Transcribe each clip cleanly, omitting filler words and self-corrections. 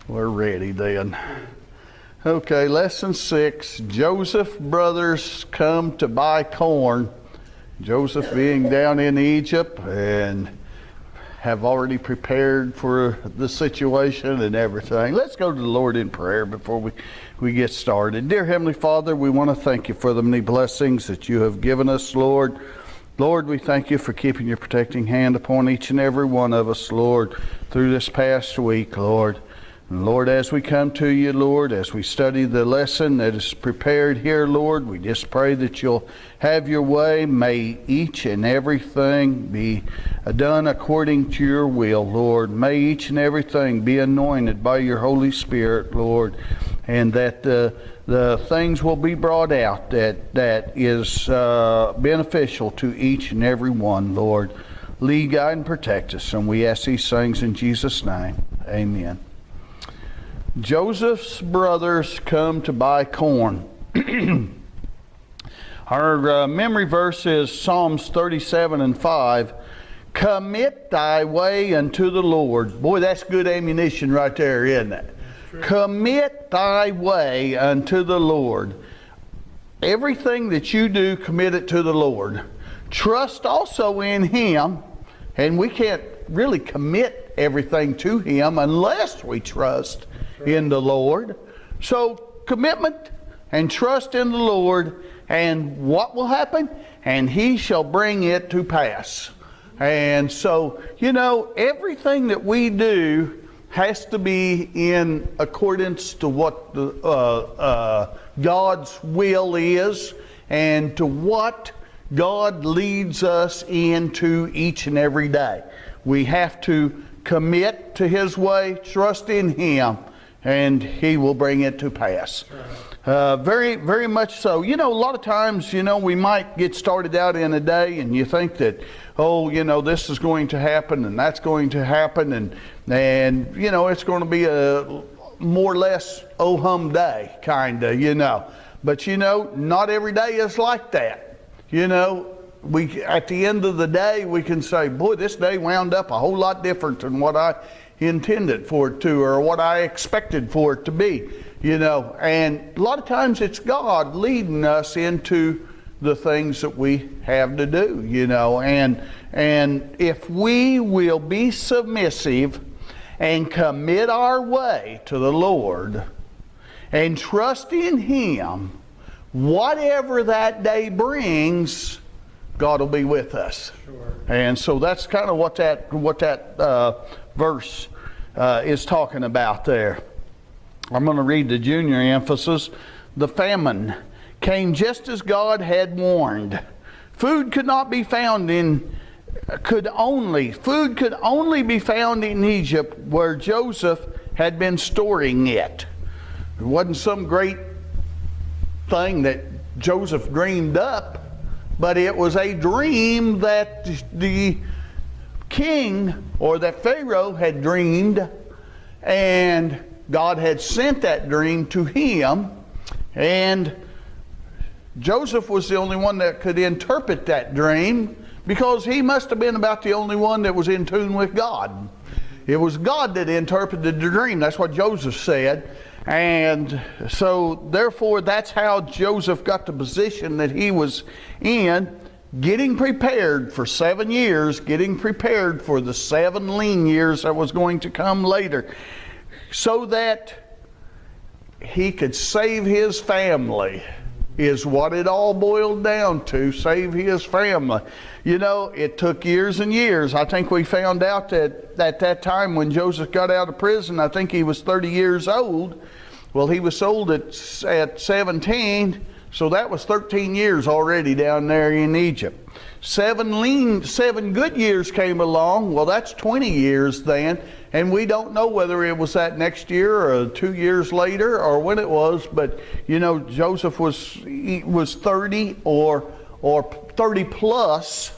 We're ready then. Okay, lesson 6. Joseph's brothers come to buy corn. Joseph being down in Egypt and have already prepared for the situation and everything. Let's go to the Lord in prayer before we get started. Dear Heavenly Father, we want to thank you for the many blessings that you have given us, Lord. Lord, we thank you for keeping your protecting hand upon each and every one of us, Lord, through this past week, Lord. And Lord, as we come to you, Lord, as we study the lesson that is prepared here, Lord, we just pray that you'll have your way. May each and everything be done according to your will, Lord. May each and everything be anointed by your Holy Spirit, Lord, and that the things will be brought out that is beneficial to each and every one, Lord. Lead, guide, and protect us. And we ask these things in Jesus' name. Amen. Joseph's brothers come to buy corn. Our memory verse is Psalms 37:5. Commit thy way unto the Lord. Boy, that's good ammunition right there, isn't it? Commit thy way unto the Lord. Everything that you do, commit it to the Lord. Trust also in Him, and we can't really commit everything to Him unless we trust in the Lord. So commitment and trust in the Lord, and what will happen? And He shall bring it to pass. And so, everything that we do has to be in accordance to what God's will is and to what God leads us into each and every day. We have to commit to His way, trust in Him, and He will bring it to pass. Very, very much so. A lot of times, we might get started out in a day and you think that, this is going to happen and that's going to happen and it's going to be a more or less oh-hum day, kind of, But, not every day is like that. We at the end of the day, we can say, boy, this day wound up a whole lot different than what I intended for it to, or what I expected for it to be, and a lot of times it's God leading us into the things that we have to do, and if we will be submissive and commit our way to the Lord and trust in Him, whatever that day brings, God will be with us. Sure. And so that's kind of what that verse is talking about there. I'm going to read the junior emphasis. The famine came just as God had warned. Food could only be found in Egypt, where Joseph had been storing it. It wasn't some great thing that Joseph dreamed up, but it was a dream that the king, or that Pharaoh, had dreamed, and God had sent that dream to him, and Joseph was the only one that could interpret that dream, because he must have been about the only one that was in tune with God. It was God that interpreted the dream. That's what Joseph said. And so therefore that's how Joseph got the position that he was in, getting prepared for 7 years, getting prepared for the 7 lean years that was going to come later, so that he could save his family, is what it all boiled down to, save his family. It took years and years. I think we found out that at that time when Joseph got out of prison, I think he was 30 years old. Well, he was sold at 17, so that was 13 years already down there in Egypt. 7 good years came along. Well, that's 20 years then, and we don't know whether it was that next year or 2 years later or when it was, but Joseph was 30 or 30 plus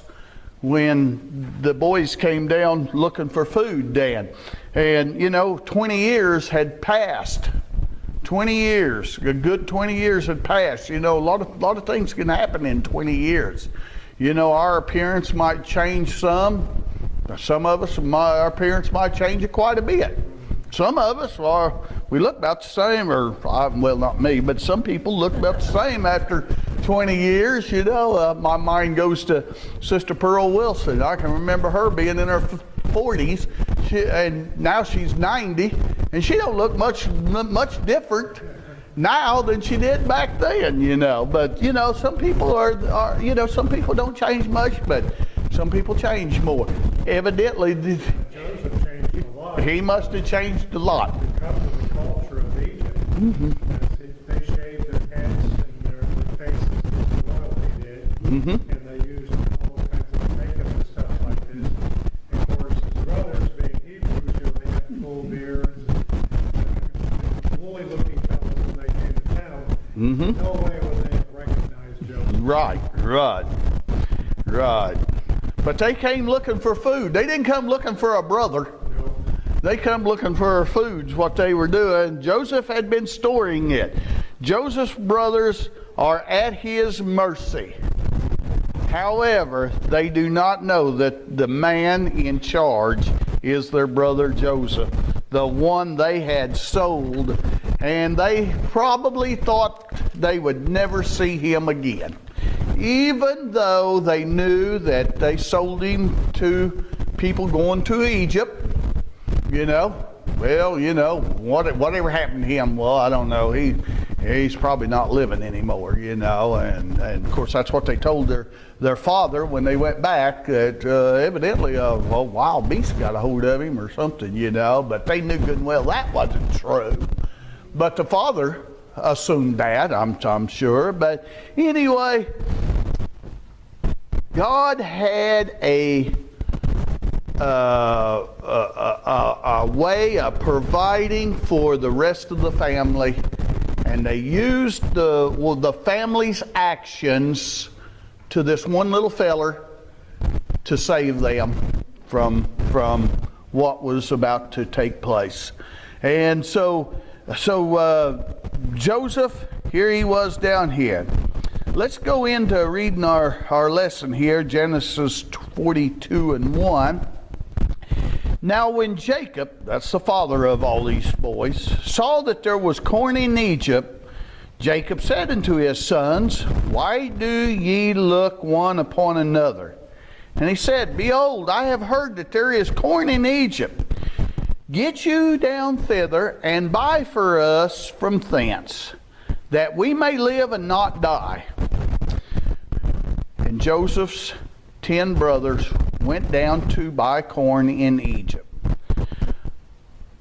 when the boys came down looking for food then. And 20 years had passed. 20 years, a good 20 years had passed. A lot of things can happen in 20 years. Our appearance might change some. Some of us, our appearance might change it quite a bit. Some of us we look about the same, well, not me, but some people look about the same after 20 years. You know, my mind goes to Sister Pearl Wilson. I can remember her being in her 40s, and now she's 90, and she don't look much different now than she did back then, you know. But, you know, some people are you know, some people don't change much, but some people change more. Evidently, Joseph changed a lot. He must have changed a lot. Because of the culture of Egypt. Mm-hmm. They shaved their heads and their faces as the royalty did. Mm-hmm. And they used all kinds of makeup and stuff like this. And of course, his brothers, being Hebrews, you know, they had full beards and woolly looking fellows when they came to town. Mm-hmm. No way would they have recognized Joseph. Right. But they came looking for food. They didn't come looking for a brother. No. They come looking for food, what they were doing. Joseph had been storing it. Joseph's brothers are at his mercy. However, they do not know that the man in charge is their brother Joseph, the one they had sold, and they probably thought they would never see him again. Even though they knew that they sold him to people going to Egypt, you know, well, you know, whatever happened to him, well, I don't know. He's probably not living anymore, you know, and of course that's what they told their father when they went back, that evidently a wild beast got a hold of him or something, you know, but they knew good and well that wasn't true. But the father assumed that, I'm sure. But anyway, God had a way of providing for the rest of the family, and they used the family's actions to this one little feller to save them from what was about to take place. And so Joseph, here he was down here. Let's go into reading our lesson here, Genesis 42:1. Now when Jacob, that's the father of all these boys, saw that there was corn in Egypt, Jacob said unto his sons, Why do ye look one upon another? And he said, Behold, I have heard that there is corn in Egypt. Get you down thither, and buy for us from thence, that we may live and not die. And Joseph's 10 brothers went down to buy corn in Egypt.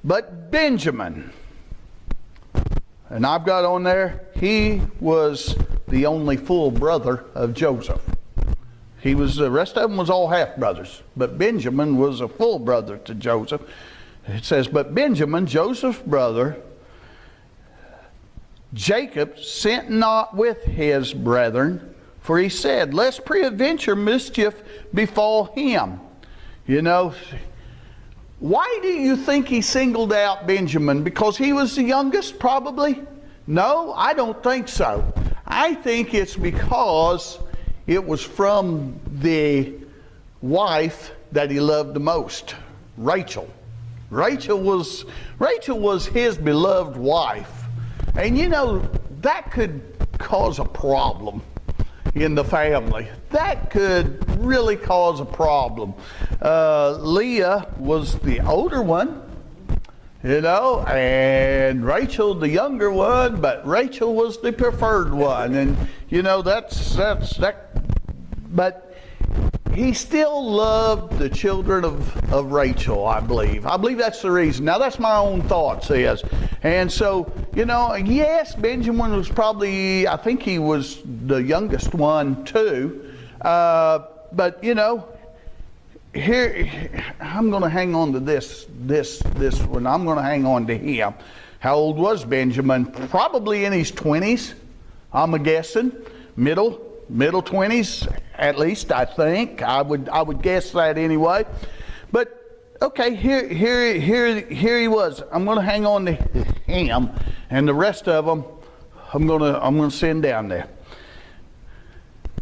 But Benjamin, and I've got on there, he was the only full brother of Joseph. The rest of them was all half brothers, but Benjamin was a full brother to Joseph. It says, But Benjamin, Joseph's brother, Jacob sent not with his brethren, for he said, Lest peradventure mischief befall him. You know, why do you think he singled out Benjamin? Because he was the youngest, probably? No, I don't think so. I think it's because it was from the wife that he loved the most, Rachel. Rachel was his beloved wife. And you know, that could cause a problem in the family. That could really cause a problem. Leah was the older one, you know, and Rachel the younger one, but Rachel was the preferred one. And you know, but he still loved the children of Rachel, I believe. I believe that's the reason. Now, that's my own thoughts, is. And so, you know, yes, Benjamin was probably, I think he was the youngest one, too. But, you know, here, I'm going to hang on to this one. I'm going to hang on to him. How old was Benjamin? Probably in his 20s, I'm guessing. Middle 20s, at least, I think. I would guess that anyway. But okay, here he was. I'm going to hang on to him, and the rest of them, I'm going to send down there,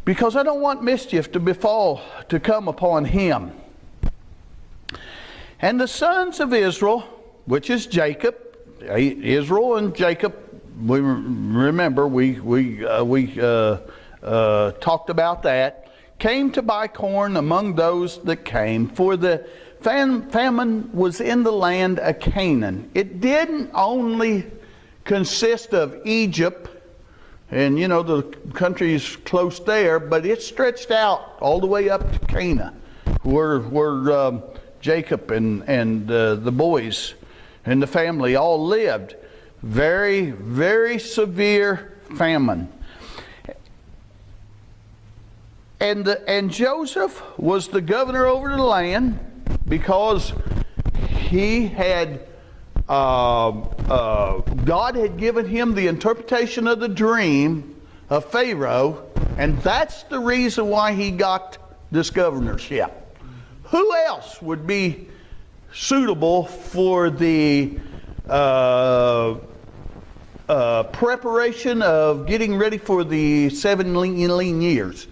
because I don't want mischief to come upon him. And the sons of Israel which is Jacob, Israel and Jacob. We remember we talked about that. Came to buy corn among those that came, for the famine was in the land of Canaan. It didn't only consist of Egypt, and you know the countries close there, but it stretched out all the way up to Canaan, where Jacob and the boys and the family all lived. Very, very severe famine. And Joseph was the governor over the land because he had God had given him the interpretation of the dream of Pharaoh, and that's the reason why he got this governorship. Who else would be suitable for the preparation of getting ready for the 7 lean years?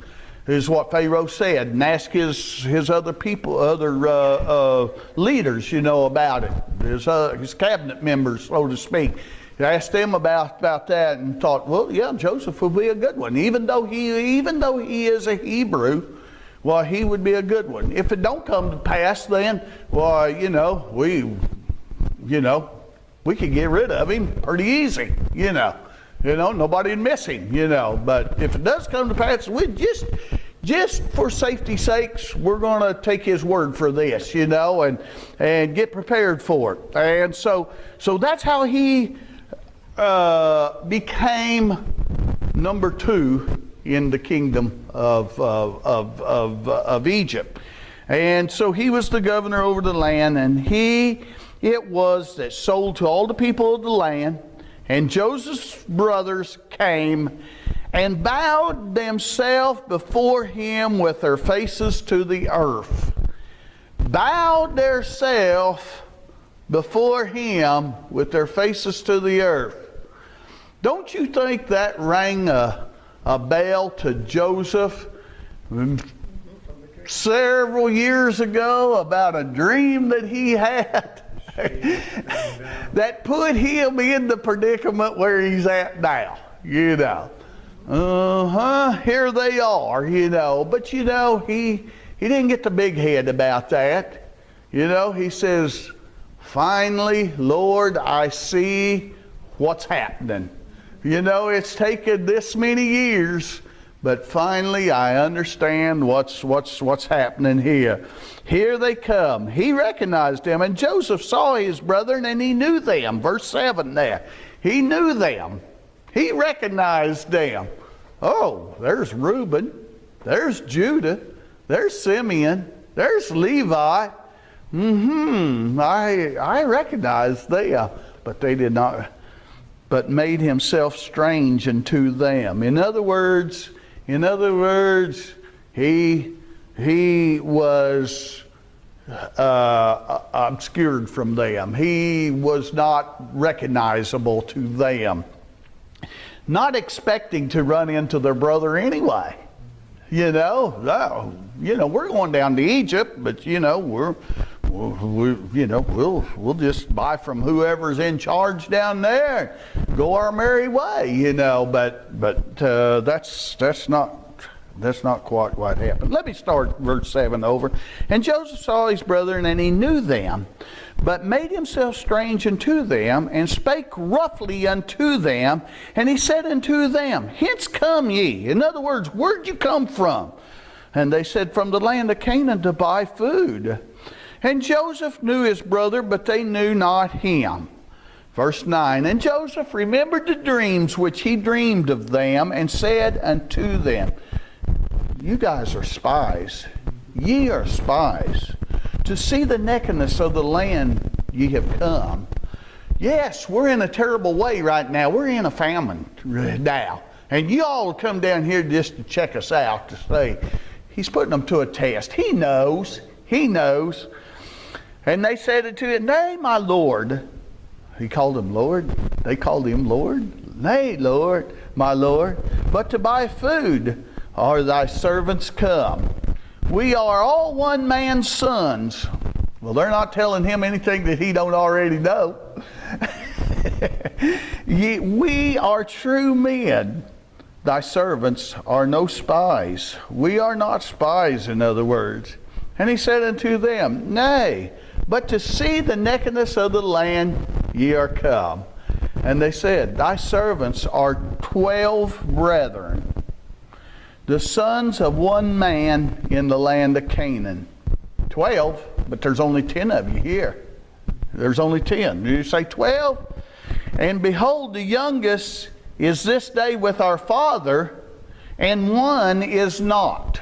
Is what Pharaoh said, and ask his other people, other leaders, you know, about it. His cabinet members, so to speak. He asked them about that, and thought, well, yeah, Joseph would be a good one, even though he is a Hebrew. Well, he would be a good one. If it don't come to pass, then, well, we could get rid of him pretty easy, nobody would miss him, But if it does come to pass, we just for safety's sakes, we're going to take his word for this, and get prepared for it. And so that's how he became number 2 in the kingdom of Egypt. And so he was the governor over the land, and it was that sold to all the people of the land. And Joseph's brothers came and bowed themselves before him with their faces to the earth. Bowed themselves before him with their faces to the earth. Don't you think that rang a bell to Joseph several years ago about a dream that he had? That put him in the predicament where he's at now, Here they are, But he didn't get the big head about that. He says, finally, Lord, I see what's happening. It's taken this many years, but finally I understand what's happening here. Here they come. He recognized them, and Joseph saw his brethren, and he knew them. Verse 7 there. He knew them. He recognized them. Oh, there's Reuben. There's Judah. There's Simeon. There's Levi. I recognize them. But they did not, but made himself strange unto them. In other words, he was obscured from them. He was not recognizable to them. Not expecting to run into their brother anyway. We're going down to Egypt, but we'll just buy from whoever's in charge down there, go our merry way, But that's not quite what happened. Let me start verse 7 over. And Joseph saw his brethren, and he knew them, but made himself strange unto them, and spake roughly unto them. And he said unto them, Hence come ye. In other words, where'd you come from? And they said, From the land of Canaan to buy food. And Joseph knew his brother, but they knew not him. Verse 9, And Joseph remembered the dreams which he dreamed of them, and said unto them, You guys are spies. Ye are spies. To see the nakedness of the land ye have come. Yes, we're in a terrible way right now. We're in a famine now. And you all come down here just to check us out, to say, he's putting them to a test. He knows. And they said unto him, Nay, my Lord. He called him Lord. They called him Lord. Nay, Lord, my Lord. But to buy food are thy servants come. We are all one man's sons. Well, they're not telling him anything that he don't already know. We are true men. Thy servants are no spies. We are not spies, in other words. And he said unto them, Nay, but to see the nakedness of the land ye are come. And they said, Thy servants are 12 brethren, the sons of one man in the land of Canaan. 12, but there's only 10 of you here. There's only 10. You say 12? And behold, the youngest is this day with our father, and one is not.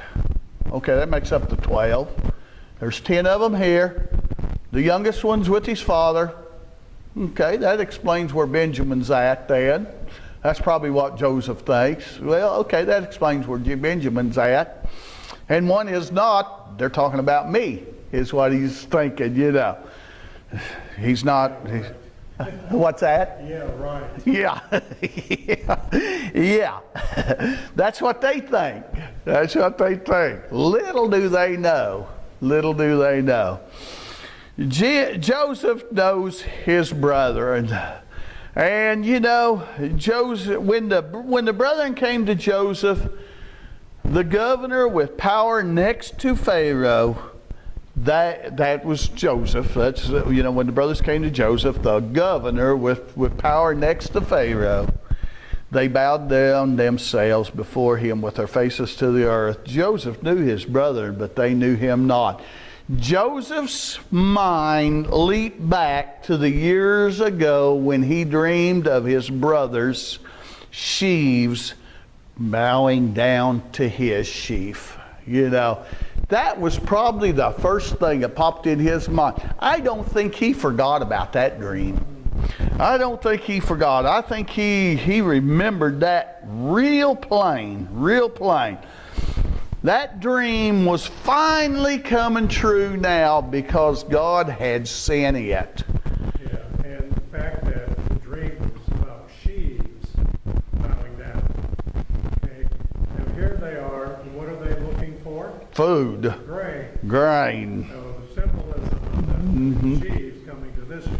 Okay, that makes up the 12. There's 10 of them here. The youngest one's with his father. Okay, that explains where Benjamin's at then. That's probably what Joseph thinks. Well, okay, that explains where Benjamin's at. And one is not. They're talking about me, is what he's thinking, you know. He's not. What's that? Yeah, right. Yeah. Yeah. That's what they think. That's what they think. Little do they know. Little do they know. Joseph knows his brethren. And you know, Joseph, when the brethren came to Joseph, the governor with power next to Pharaoh, that was Joseph. That's, you know, when the brothers came to Joseph, the governor with power next to Pharaoh, they bowed down themselves before him with their faces to the earth. Joseph knew his brother, but they knew him not. Joseph's mind leaped back to the years ago when he dreamed of his brothers' sheaves bowing down to his sheaf. You know, that was probably the first thing that popped in his mind. I don't think he forgot about that dream. I don't think he forgot. I think he remembered that real plain, real plain. That dream was finally coming true now because God had sent it. Yeah, and the fact that the dream was about sheaves bowing down. Okay, now here they are, and what are they looking for? Food. Grain. Grain. So the symbolism of the sheaves coming to this sheaf,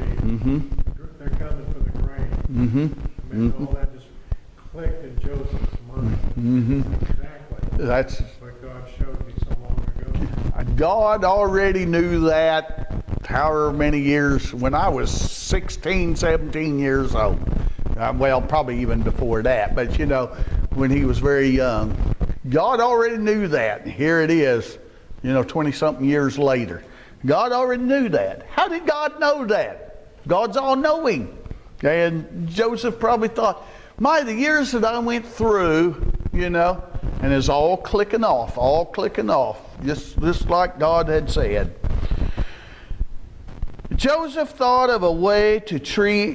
they're coming for the grain. I mean, all that just clicked in Joseph's mind. Exactly. That's what God showed me so long ago. God already knew that however many years, when I was 16, 17 years old. Well, probably even before that, but you know, when he was very young. God already knew that. Here it is, you know, 20-something years later. God already knew that. How did God know that? God's all-knowing. And Joseph probably thought, my, the years that I went through, you know, and it's all clicking off, just like God had said. Joseph thought of a way to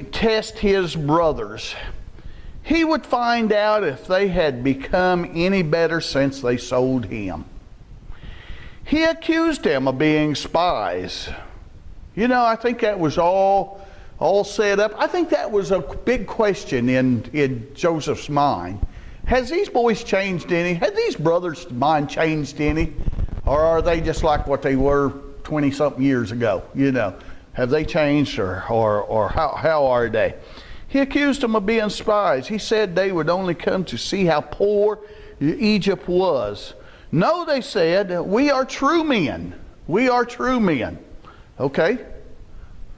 test his brothers. He would find out if they had become any better since they sold him. He accused them of being spies. You know, I think that was all set up. I think that was a big question in Joseph's mind. Has these boys changed any? Have these brothers' mind changed any? Or are they just like what they were 20-something years ago? You know, have they changed or how are they? He accused them of being spies. He said they would only come to see how poor Egypt was. No, they said, we are true men. We are true men. Okay?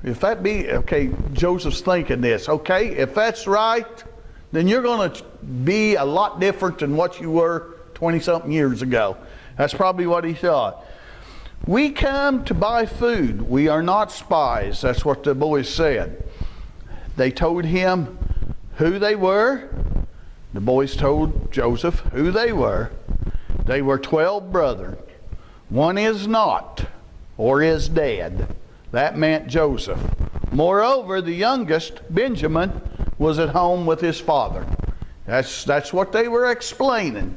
If that be, okay, Joseph's thinking this. Okay, if that's right, then you're going to be a lot different than what you were 20-something years ago. That's probably what he thought. We come to buy food. We are not spies. That's what the boys said. They told him who they were. The boys told Joseph who they were. They were 12 brethren. One is not, or is dead. That meant Joseph. Moreover, the youngest, Benjamin, was at home with his father. That's what they were explaining.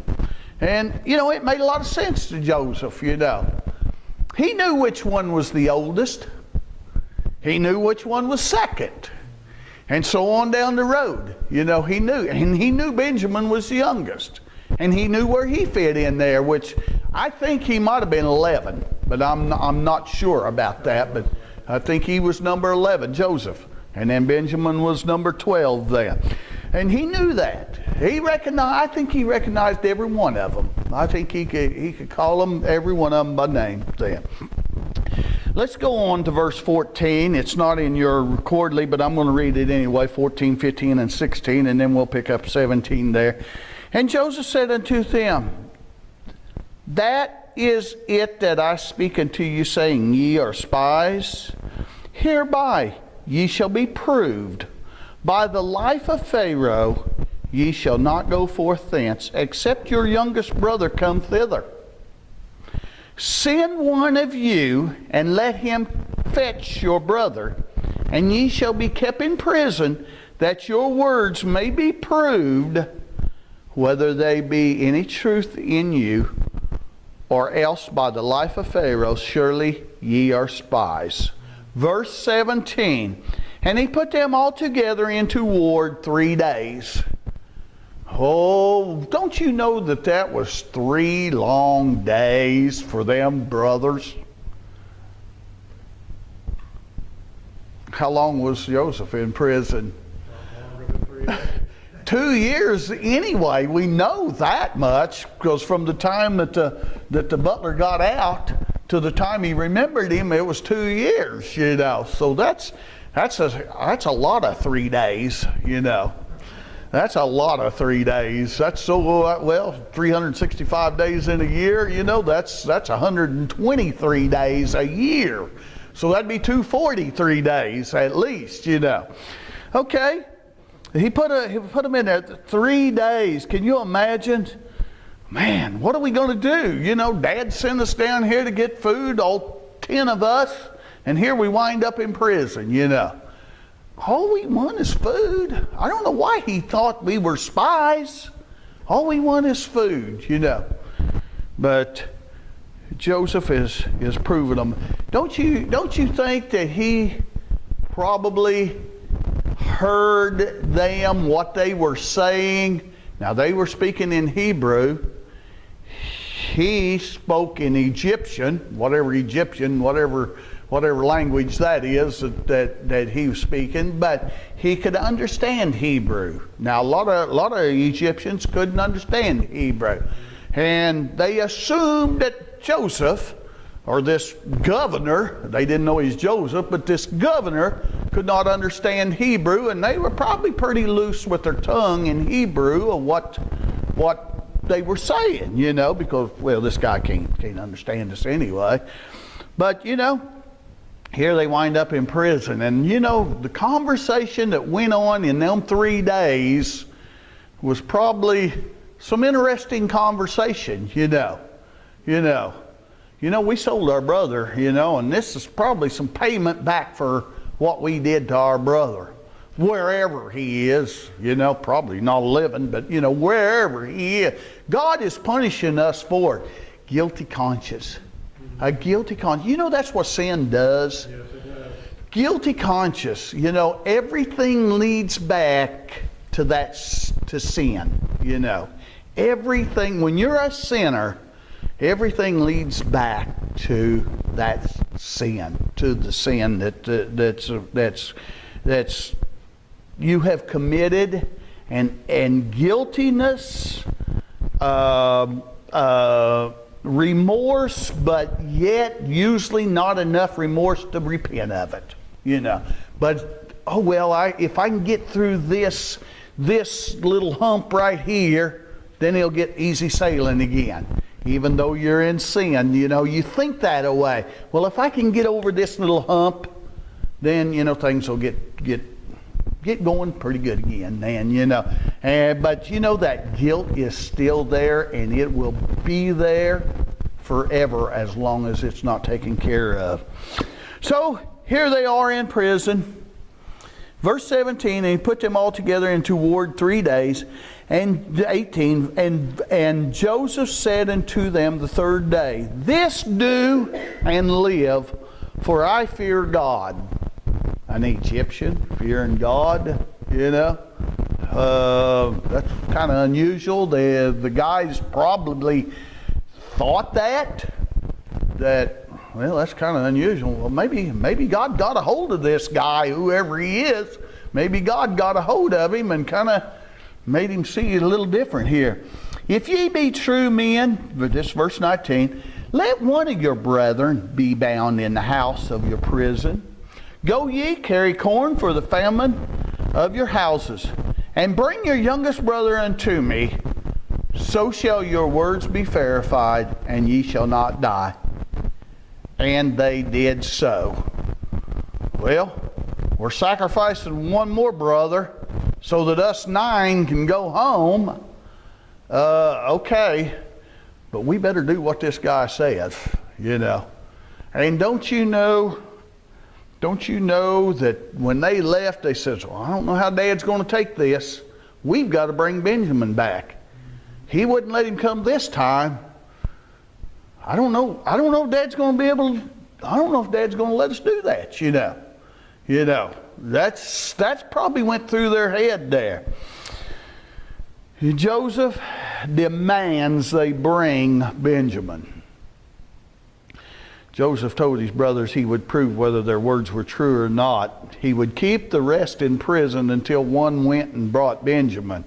And, you know, it made a lot of sense to Joseph, you know. He knew which one was the oldest. He knew which one was second. And so on down the road, you know, he knew. And he knew Benjamin was the youngest. And he knew where he fit in there, which I think he might have been 11. but I'm not sure about that. But I think he was number 11, Joseph. And then Benjamin was number 12 then. And he knew that. I think he recognized every one of them. I think he could call them, every one of them by name then. Let's go on to verse 14. It's not in your quarterly, but I'm going to read it anyway, 14, 15, and 16, and then we'll pick up 17 there. And Joseph said unto them, that is it that I speak unto you, saying, ye are spies. Hereby ye shall be proved. By the life of Pharaoh ye shall not go forth thence, except your youngest brother come thither. Send one of you, and let him fetch your brother, and ye shall be kept in prison, that your words may be proved, whether they be any truth in you, or else by the life of Pharaoh, surely ye are spies. Verse 17, and he put them all together into ward 3 days. Oh, don't you know that was 3 long days for them brothers? How long was Joseph in prison? Longer than 3 days. 2 years anyway. We know that much, because from the time that the butler got out to the time he remembered him, it was 2 years, you know. So that's a lot of 3 days, you know. That's a lot of 3 days. That's 365 days in a year, you know. That's 123 days a year. So that'd be 243 days at least, you know. Okay. He put them in there 3 days. Can you imagine? Man, what are we going to do? You know, Dad sent us down here to get food, all 10 of us, and here we wind up in prison, you know. All we want is food. I don't know why he thought we were spies. All we want is food, you know. But Joseph is proving them. Don't you think that he probably heard them, what they were saying? Now they were speaking in Hebrew. He spoke in Egyptian, whatever language that is that he was speaking, but he could understand Hebrew. Now a lot of Egyptians couldn't understand Hebrew, and they assumed that Joseph, or this governor, they didn't know he's Joseph, but this governor could not understand Hebrew, and they were probably pretty loose with their tongue in Hebrew of what they were saying, you know, because, well, this guy can't understand us anyway. But, you know, here they wind up in prison. And, you know, the conversation that went on in them 3 days was probably some interesting conversation, you know. We sold our brother, you know, and this is probably some payment back for what we did to our brother. Wherever he is, you know, probably not living, but, you know, wherever he is. God is punishing us for it. Guilty conscience. A guilty conscience. You know, that's what sin does. Yes, it does. Guilty conscience. You know, everything leads back to sin, you know. Everything, when you're a sinner, everything leads back to that sin, to the sin that's you have committed, and guiltiness, remorse, but yet usually not enough remorse to repent of it, you know. But oh well, if I can get through this little hump right here, then it'll get easy sailing again. Even though you're in sin, you know, you think that away. Well, if I can get over this little hump, then, you know, things will get going pretty good again, then, you know. But, you know, that guilt is still there, and it will be there forever as long as it's not taken care of. So, here they are in prison. Verse 17, and he put them all together into ward 3 days. And 18, and Joseph said unto them the 3rd day, this do and live, for I fear God. An Egyptian fearing God, you know. That's kind of unusual. The guys probably thought that well, that's kind of unusual. Well, maybe God got a hold of this guy, whoever he is. Maybe God got a hold of him and kind of made him see it a little different here. If ye be true men, this verse 19, let one of your brethren be bound in the house of your prison. Go ye, carry corn for the famine of your houses, and bring your youngest brother unto me. So shall your words be verified, and ye shall not die. And they did so. Well, we're sacrificing one more brother so that us 9 can go home. Okay, but we better do what this guy says, you know. And don't you know that when they left, they said, well, I don't know how Dad's going to take this. We've got to bring Benjamin back. He wouldn't let him come this time. I don't know if Dad's going to be able to, I don't know if Dad's going to let us do that, you know. That's probably went through their head there. Joseph demands they bring Benjamin. Joseph told his brothers he would prove whether their words were true or not. He would keep the rest in prison until one went and brought Benjamin.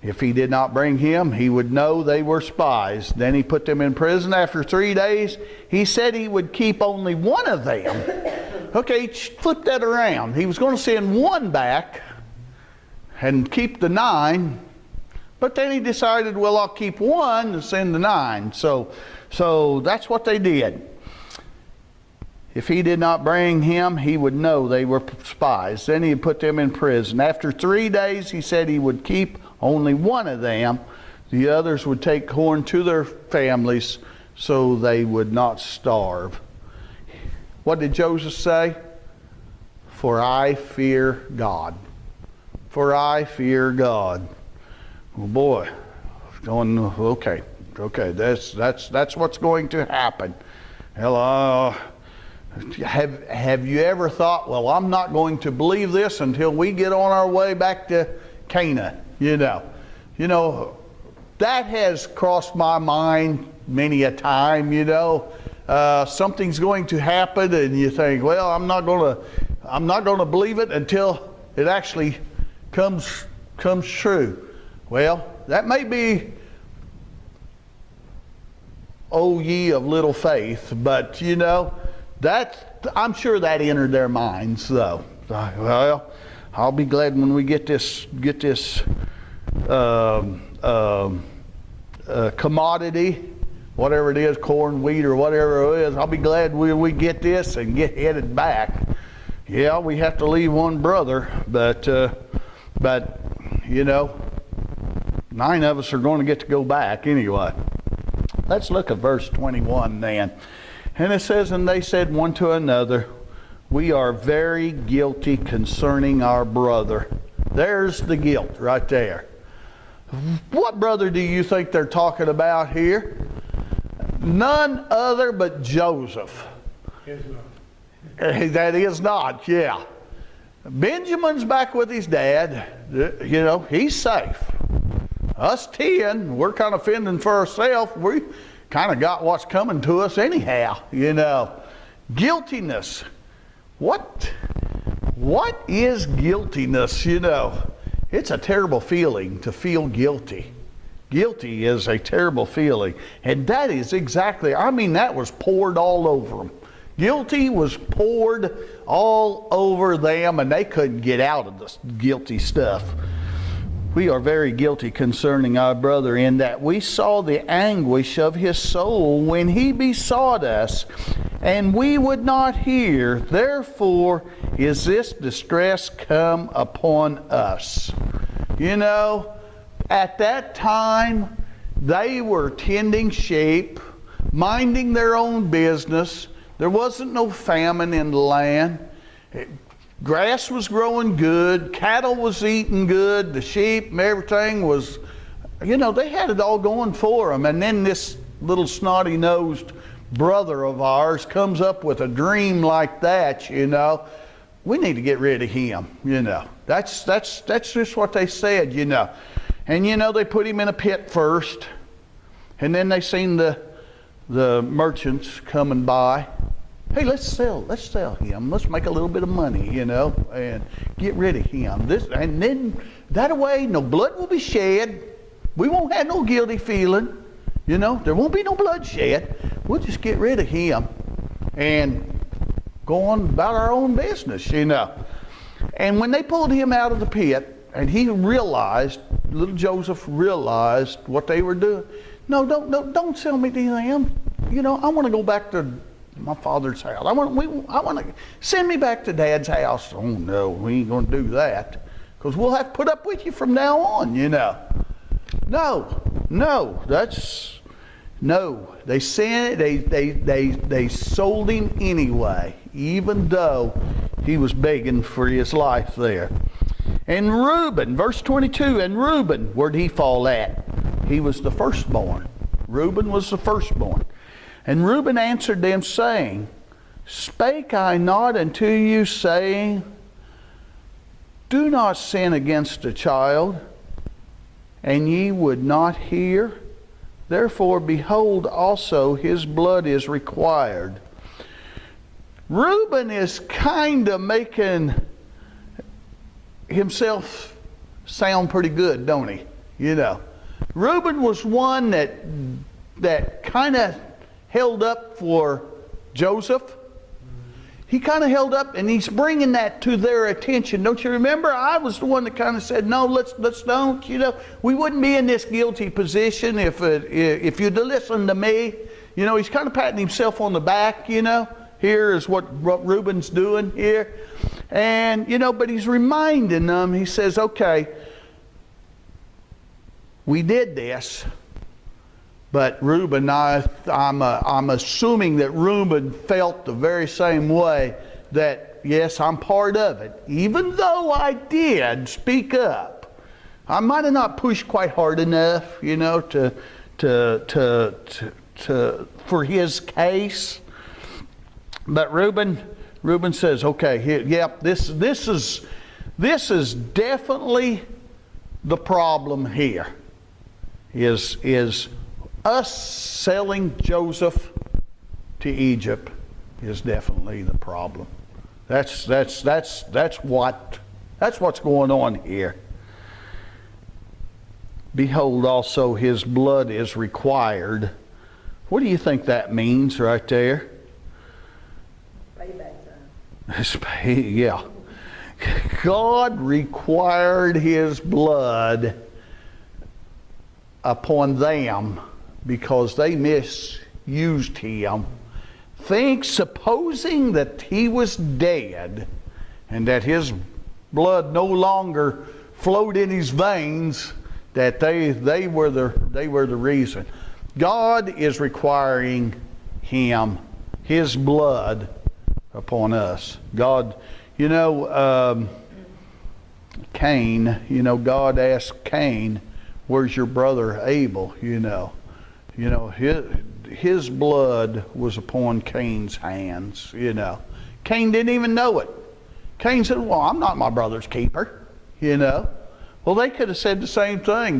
If he did not bring him, he would know they were spies. Then he put them in prison. After 3 days, he said he would keep only one of them. Okay, flip that around. He was going to send one back and keep the 9. But then he decided, well, I'll keep one and send the 9. So that's what they did. If he did not bring him, he would know they were spies. Then he put them in prison. After 3 days, he said he would keep only one of them. The others would take corn to their families so they would not starve. What did Joseph say? For I fear God. For I fear God. Well, boy, going, okay, that's what's going to happen. Hello. Have you ever thought, well, I'm not going to believe this until we get on our way back to Canaan? You know, that has crossed my mind many a time. Something's going to happen, and you think, well, I'm not going to believe it until it actually comes true. Well, that may be, O ye of little faith, but I'm sure that entered their minds, though. Well, I'll be glad when we get this commodity, whatever it is, corn, wheat, or whatever it is. I'll be glad when we get this and get headed back. Yeah, we have to leave one brother, but 9 of us are going to get to go back anyway. Let's look at verse 21 then. And it says, and they said one to another, we are very guilty concerning our brother. There's the guilt right there. What brother do you think they're talking about here? None other but Joseph. That is not, yeah. Benjamin's back with his dad. He's safe. Us 10, we're kind of fending for ourselves. We kind of got what's coming to us anyhow, Guiltiness. What is guiltiness, It's a terrible feeling to feel guilty. Guilty is a terrible feeling. And that is exactly, that was poured all over them. Guilty was poured all over them, and they couldn't get out of this guilty stuff. We are very guilty concerning our brother in that we saw the anguish of his soul when he besought us, and we would not hear. Therefore is this distress come upon us. At that time, they were tending sheep, minding their own business. There wasn't no famine in the land. Grass was growing good, cattle was eating good, the sheep and everything was, they had it all going for them. And then this little snotty-nosed brother of ours comes up with a dream like that, We need to get rid of him, That's just what they said, And they put him in a pit first, and then they seen the the merchants coming by. Hey, let's sell him. Let's make a little bit of money, and get rid of him. And then that way, no blood will be shed. We won't have no guilty feeling. There won't be no bloodshed. We'll just get rid of him and go on about our own business, And when they pulled him out of the pit, and he realized, little Joseph realized what they were doing. No, don't sell me to him. I want to go back to my father's house. I want to send me back to Dad's house. Oh no, we ain't going to do that, because we'll have to put up with you from now on. No. They sent. They sold him anyway, even though he was begging for his life there. And Reuben, verse 22. And Reuben, where'd he fall at? He was the firstborn. Reuben was the firstborn. And Reuben answered them, saying, Spake I not unto you, saying, Do not sin against a child, and ye would not hear? Therefore, behold, also his blood is required. Reuben is kind of making himself sound pretty good, don't he? Reuben was one that kind of held up for Joseph. He kind of held up, and he's bringing that to their attention. Don't you remember? I was the one that kind of said, no, let's don't. We wouldn't be in this guilty position if you'd have listened to me. He's kind of patting himself on the back, Here is what Reuben's doing here. And, but he's reminding them, he says, okay, we did this. But Reuben, I'm assuming that Reuben felt the very same way, that yes, I'm part of it. Even though I did speak up, I might have not pushed quite hard enough, for his case. But Reuben says, okay, this is definitely the problem here. Is us selling Joseph to Egypt is definitely the problem. That's what's going on here. Behold, also his blood is required. What do you think that means right there? Payback time. Yeah. God required his blood upon them because they misused him, supposing that he was dead and that his blood no longer flowed in his veins, that they were the reason. God is requiring his blood upon us. God, Cain, God asked Cain, where's your brother Abel? His blood was upon Cain's hands. Cain didn't even know it. Cain said, well, I'm not my brother's keeper. Well, they could have said the same thing.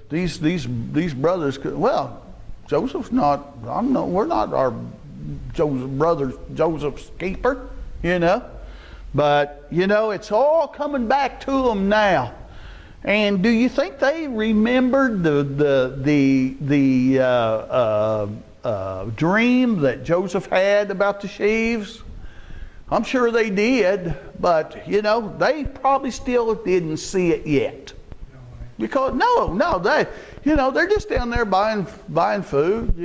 These brothers could, well, Joseph's not, we're not our Joseph's keeper, But, it's all coming back to them now. And do you think they remembered the dream that Joseph had about the sheaves? I'm sure they did, but they probably still didn't see it yet. Because they're just down there buying food,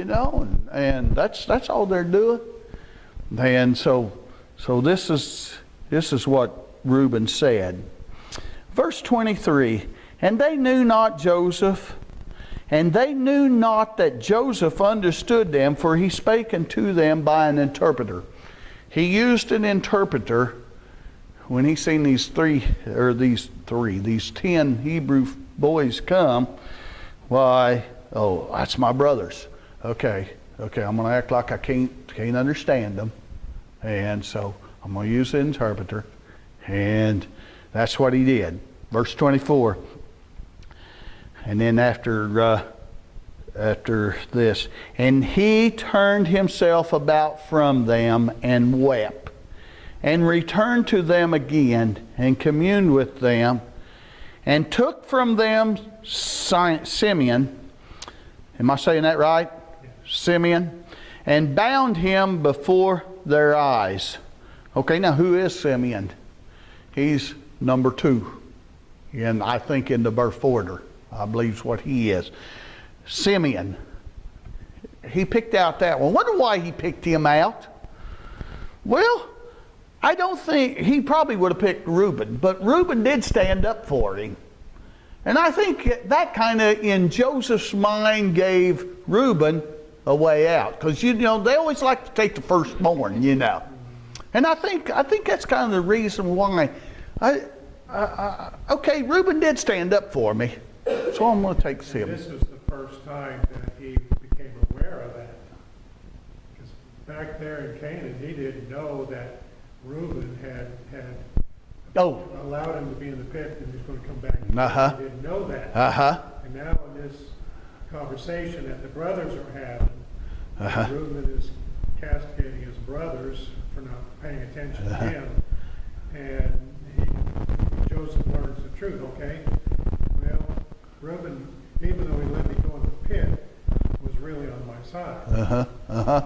and that's all they're doing. And so this is what Reuben said. Verse 23, and they knew not Joseph, and they knew not that Joseph understood them, for he spake unto them by an interpreter. He used an interpreter when he seen these 10 Hebrew boys come. Why, oh, that's my brothers. Okay, I'm going to act like I can't understand them. And so I'm going to use the interpreter. And that's what he did. Verse 24. And then after after this. And he turned himself about from them and wept, and returned to them again, and communed with them, and took from them Simeon, am I saying that right? Simeon, and bound him before their eyes. Okay, now who is Simeon? He's number 2, and I think in the birth order, I believe is what he is. Simeon, he picked out that one. Wonder why he picked him out. Well, I don't think, he probably would have picked Reuben, but Reuben did stand up for him. And I think that kind of, in Joseph's mind, gave Reuben a way out. Because, you know, they always like to take the firstborn, you know. And I think that's kind of the reason why. Okay, Reuben did stand up for me, so I'm going to take Simeon. This was the first time that he became aware of that. Because back there in Canaan, he didn't know that Reuben had allowed him to be in the pit and he was going to come back. Uh-huh. He didn't know that. Uh-huh. And now in this conversation that the brothers are having, Uh-huh. Reuben is castigating his brothers for not paying attention to him. And Joseph learns the truth, okay? Well, Reuben, even though he let me go in the pit, was really on my side. Uh-huh. Uh-huh.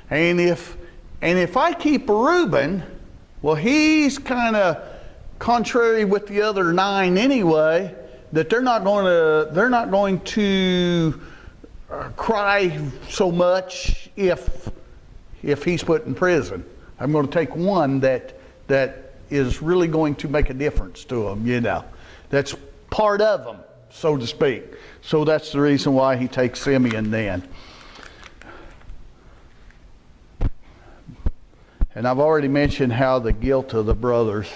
And if I keep Reuben, well, he's kind of contrary with the other 9 anyway, that they're not going to cry so much if he's put in prison. I'm going to take one that is really going to make a difference to them, you know. That's part of them, so to speak. So that's the reason why he takes Simeon then. And I've already mentioned how the guilt of the brothers.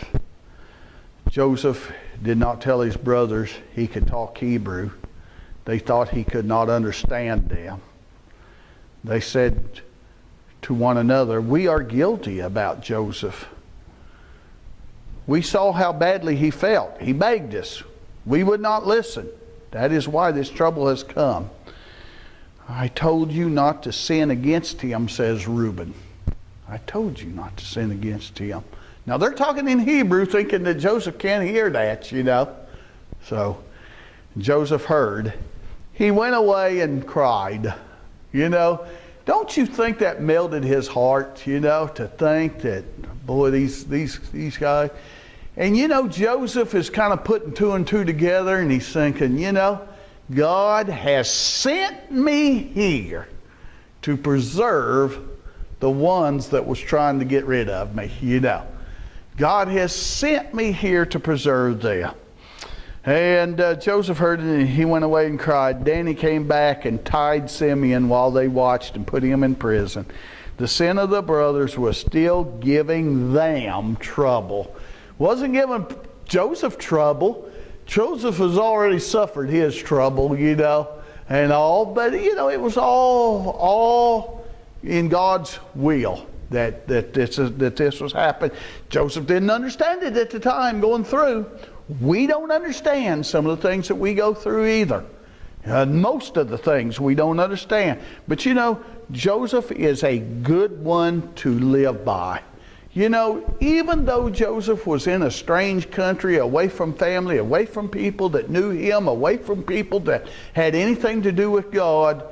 Joseph did not tell his brothers he could talk Hebrew. They thought he could not understand them. They said to one another, "We are guilty about Joseph. We saw how badly he felt. He begged us. We would not listen. That is why this trouble has come. I told you not to sin against him," says Reuben. I told you not to sin against him. Now they're talking in Hebrew, thinking that Joseph can't hear that, you know. So Joseph heard. He went away and cried. You know, don't you think that melted his heart, you know, to think that, boy, these guys. And you know, Joseph is kind of putting 2 and 2 together, and he's thinking, you know, God has sent me here to preserve the ones that was trying to get rid of me, you know. God has sent me here to preserve them. And Joseph heard it, and he went away and cried. Then he came back and tied Simeon while they watched and put him in prison. The sin of the brothers was still giving them trouble. Wasn't giving Joseph trouble. Joseph has already suffered his trouble, you know, and all. But, you know, it was all in God's will that this was happening. Joseph didn't understand it at the time going through. We don't understand some of the things that we go through either. Most of the things we don't understand. But you know, Joseph is a good one to live by. You know, even though Joseph was in a strange country, away from family, away from people that knew him, away from people that had anything to do with God,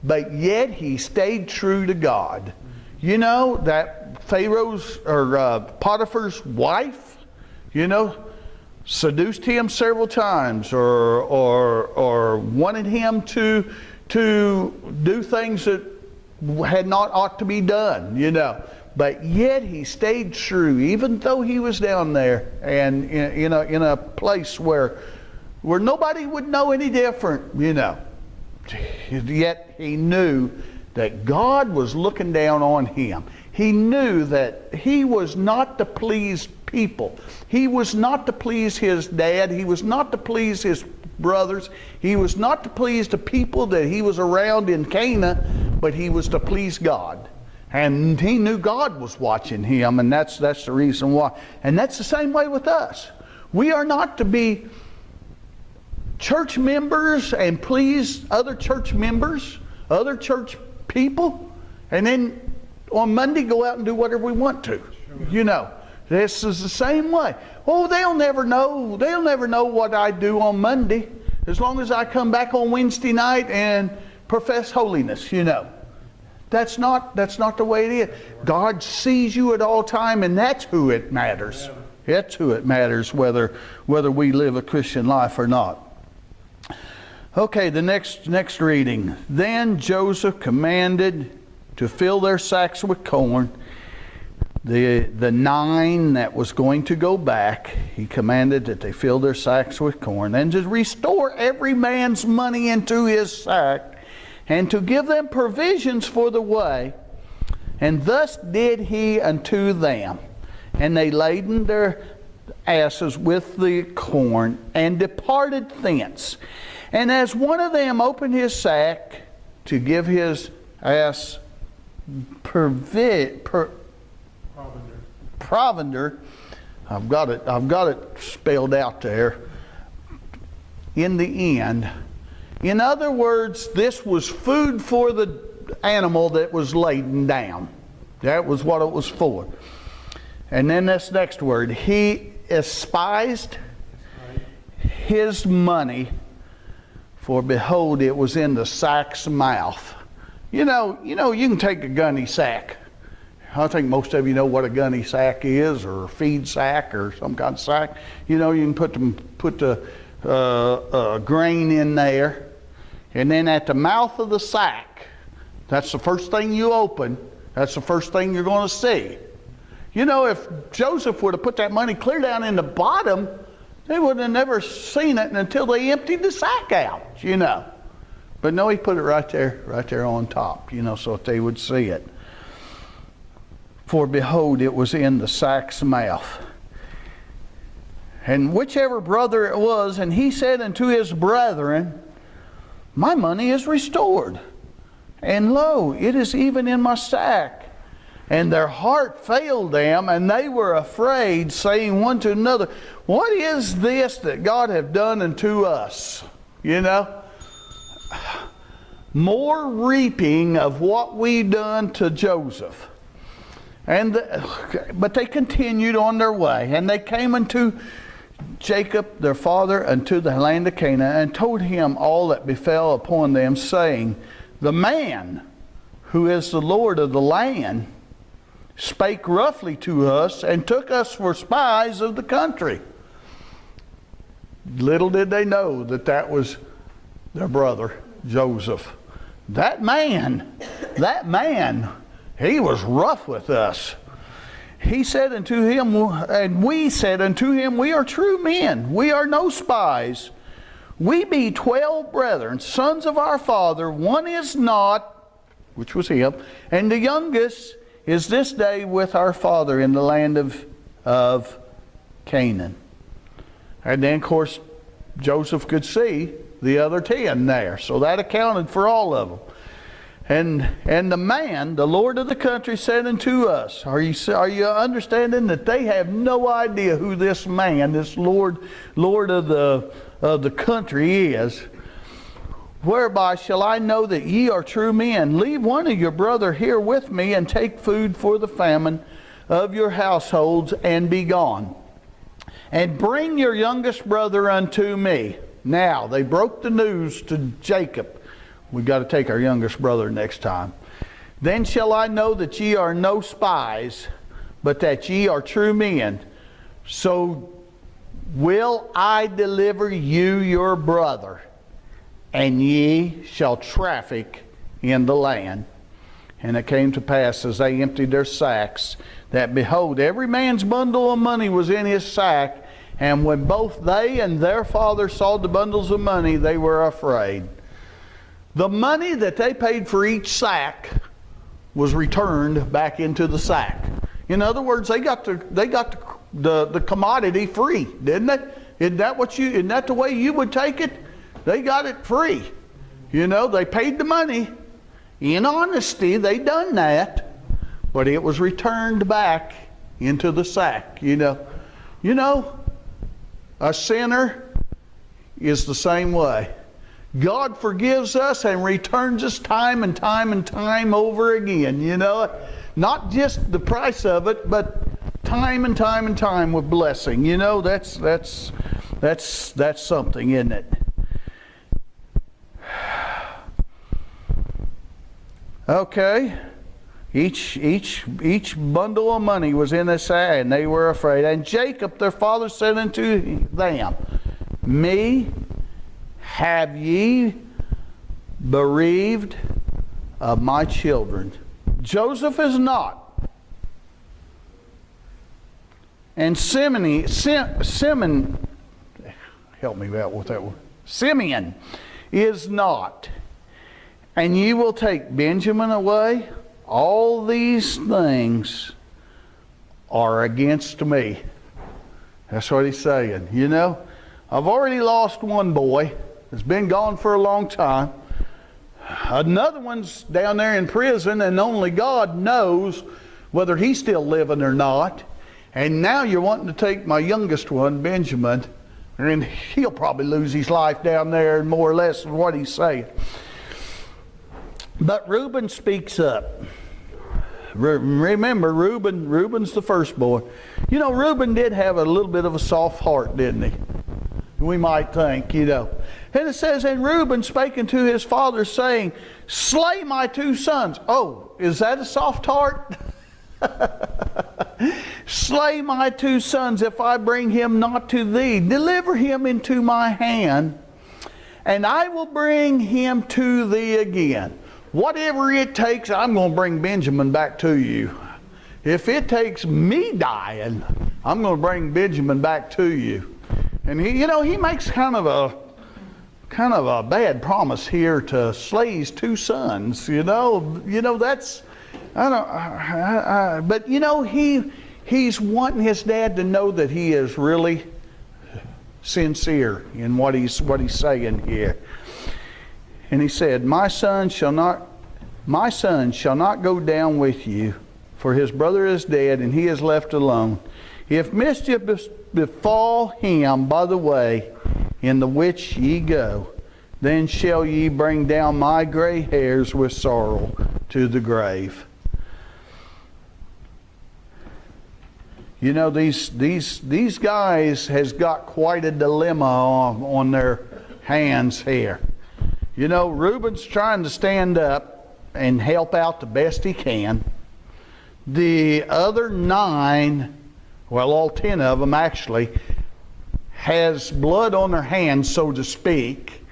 but yet he stayed true to God. You know, that Pharaoh's or Potiphar's wife, you know, seduced him several times, or wanted him to do things that had not ought to be done, you know. But yet he stayed true, even though he was down there and in a place where nobody would know any different, you know. Yet he knew that God was looking down on him. He knew that he was not to please people. He was not to please his dad. He was not to please his brothers. He was not to please the people that he was around in Canaan, but he was to please God. And he knew God was watching him, and that's the reason why. And that's the same way with us. We are not to be church members and please other church members, other church people, and then on Monday go out and do whatever we want to. You know, this is the same way. Oh, they'll never know. They'll never know what I do on Monday as long as I come back on Wednesday night and profess holiness, you know. That's not the way it is. God sees you at all time, and that's who it matters. That's who it matters, whether we live a Christian life or not. Okay, the next reading. Then Joseph commanded to fill their sacks with corn. The 9 that was going to go back, he commanded that they fill their sacks with corn, and to restore every man's money into his sack, and to give them provisions for the way. And thus did he unto them. And they laden their asses with the corn, and departed thence. And as one of them opened his sack to give his ass provender, I've got it spelled out there, in the end. In other words, this was food for the animal that was laden down. That was what it was for. And then this next word, he despised his money, for behold, it was in the sack's mouth. You know, you can take a gunny sack. I think most of you know what a gunny sack is, or a feed sack, or some kind of sack. You know, you can put the grain in there. And then at the mouth of the sack, that's the first thing you open. That's the first thing you're going to see. You know, if Joseph would have put that money clear down in the bottom, they would have never seen it until they emptied the sack out, you know. But no, he put it right there on top, you know, so that they would see it. For behold, it was in the sack's mouth. And whichever brother it was, and he said unto his brethren, my money is restored, and lo, it is even in my sack. And their heart failed them, and they were afraid, saying one to another, what is this that God hath done unto us? You know, more reaping of what we done to Joseph. But they continued on their way, and they came unto Jacob their father unto the land of Canaan, and told him all that befell upon them, saying, the man who is the Lord of the land spake roughly to us, and took us for spies of the country. Little did they know that was their brother Joseph. That man, he was rough with us. He said unto him, and we said unto him, we are true men, we are no spies. We be 12 brethren, sons of our father. One is not, which was him, and the youngest is this day with our father in the land of Canaan. And then, of course, Joseph could see the other 10 there, so that accounted for all of them. And the man, the Lord of the country, said unto us, are you understanding that they have no idea who this man, this Lord of the country is? Whereby shall I know that ye are true men? Leave one of your brother here with me, and take food for the famine of your households, and be gone. And bring your youngest brother unto me. Now, they broke the news to Jacob. We've got to take our youngest brother next time. Then shall I know that ye are no spies, but that ye are true men. So will I deliver you your brother, and ye shall traffic in the land. And it came to pass, as they emptied their sacks, that behold, every man's bundle of money was in his sack. And when both they and their father saw the bundles of money, they were afraid. The money that they paid for each sack was returned back into the sack. In other words, they got the commodity free, didn't they? Isn't that the way you would take it? They got it free. You know, they paid the money. In honesty, they done that, but it was returned back into the sack. You know, a sinner, is the same way. God forgives us and returns us time and time and time over again. You know, not just the price of it, but time and time and time with blessing. You know, that's something, isn't it? Okay. Each bundle of money was in his hand, and they were afraid. And Jacob, their father, said unto them, Me have ye bereaved of my children. Joseph is not. And Simeon, help me out with that word. Simeon is not. And ye will take Benjamin away. All these things are against me. That's what he's saying. You know, I've already lost one boy. It's been gone for a long time. Another one's down there in prison, and only God knows whether he's still living or not. And now you're wanting to take my youngest one, Benjamin, and he'll probably lose his life down there, and more or less is what he's saying. But Reuben speaks up. Remember, Reuben's the firstborn. You know, Reuben did have a little bit of a soft heart, didn't he? We might think, you know. And it says, And Reuben spake unto his father, saying, Slay my 2 sons. Oh, is that a soft heart? Slay my 2 sons, if I bring him not to thee. Deliver him into my hand, and I will bring him to thee again. Whatever it takes, I'm going to bring Benjamin back to you. If it takes me dying, I'm going to bring Benjamin back to you. And he makes kind of a bad promise here to slay his 2 sons. That's but he's wanting his dad to know that he is really sincere in what he's saying here. And he said, My son shall not go down with you, for his brother is dead, and he is left alone. If mischief befall him by the way in the which ye go, then shall ye bring down my gray hairs with sorrow to the grave. You know, these guys has got quite a dilemma on their hands here. You know, Reuben's trying to stand up and help out the best he can. The other 9, well, all 10 of them actually, has blood on their hands, so to speak.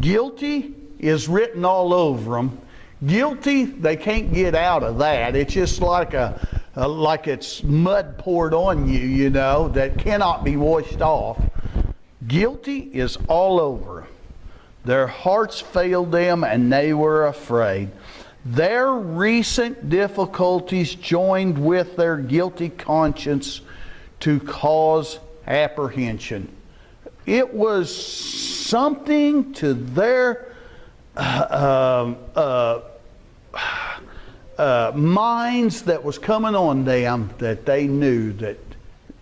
Guilty is written all over them. Guilty, they can't get out of that. It's just like it's mud poured on you, that cannot be washed off. Guilty is all over them. Their hearts failed them, and they were afraid. Their recent difficulties joined with their guilty conscience to cause apprehension. It was something to their minds that was coming on them, that they knew that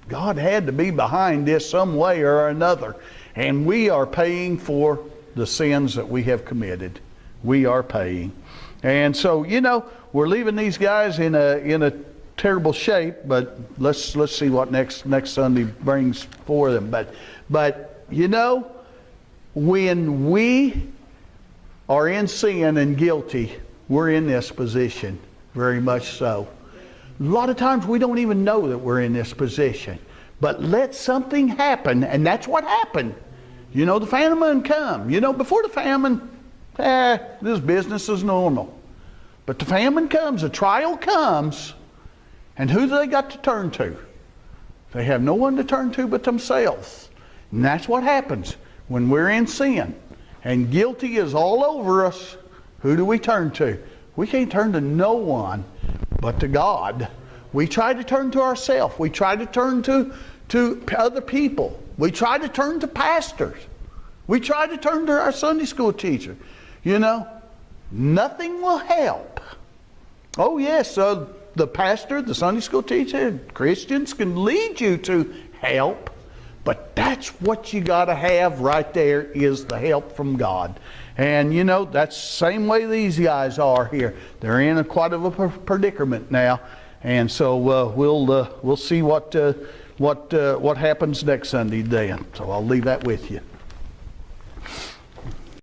God had to be behind this some way or another. And we are paying for the sins that we have committed. We are paying. And so, we're leaving these guys in a terrible shape, but let's see what next Sunday brings for them. But when we are in sin and guilty, we're in this position, very much so. A lot of times we don't even know that we're in this position. But let something happen, and that's what happened. The famine come. Before the famine, this business is normal. But the famine comes, a trial comes, and who do they got to turn to? They have no one to turn to but themselves. And that's what happens when we're in sin. And guilty is all over us. Who do we turn to? We can't turn to no one but to God. We try to turn to ourselves. We try to turn to other people. We try to turn to pastors. We try to turn to our Sunday school teacher. Nothing will help. Oh yes, the pastor, the Sunday school teacher, Christians can lead you to help, But that's what you got to have right there, is the help from God. And you know, that's the same way these guys are here. They're in quite of a predicament now. And so we'll see what happens next Sunday then. So I'll leave that with you.